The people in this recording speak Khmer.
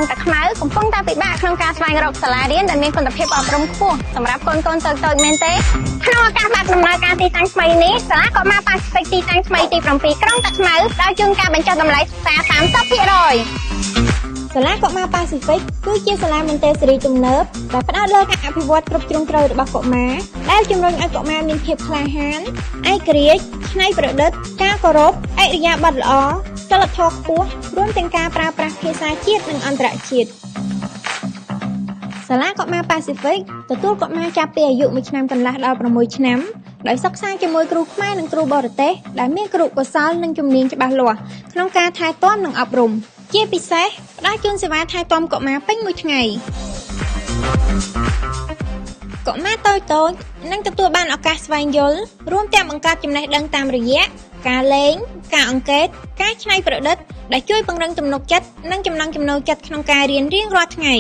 ងតាខ្មៅកំពុងតែពិបាកក្នុងការស្វែងរកសាលារៀនដែលមានគុណភាពអប់រំខ្ពស់សម្រាប់កូនៗតូចៗមែនទេក្នុងឱកាសបើកដំណើរការទីតាំងថ្មីនេះសាលាកុមារប៉ាស៊ីហ្វិកទីតាំងថ្មីទី7ក្រុងតាខ្មៅផ្ដល់ជូនការបញ្ចុះតម្លៃសិក្សា 30% សាលាកុមារប៉ាស៊ីហ្វិកគឺជាសាលាមន្ទីរសេរីទំនើបដែលផ្ដោតលើការអភិវឌ្ឍគ្រប់ជ្រុងជ្រៅរបស់កុមារដែលជំរុញឲ្យកុមារមានភាពក្លាហានឯករាជ្យច្នៃប្រឌិតការគោរពឥរិយាបថល្អសីលធម៌ខ្ពស់រួមទាំងការប្រើប្រាស់ភាសាជាតិនិងអន្តរជាតិសាលាកុមារប៉ាស៊ីហ្វិកទទួលកុមារចាប់ពីអាយុ1ឆ្នាំកន្លះដល់6ឆ្នាំដោយសិក្សាជាមួយគ្រូខ្មែរនិងគ្រូបរទេសដែលមានគ្រូកុសលនិងជំនាញច្បាស់លាស់ក្នុងការថែទាំនិងអប់រំជាពិសេសផ្ដល់ជូនសេវាថែទាំកុមារពេញមួយថ្ងៃកុមារតូចៗនឹងទទួលបានឱកាសស្វែងយល់រួមទាំងបង្កើតចំណេះដឹងតាមរយៈការលេងការអង្កេតការច្នៃប្រឌិតដែលជួយពង្រឹងទំនុកចិត្តនិងចំណង់ចំណូលចិត្តក្នុងការរៀនរៀងរាល់ថ្ងៃ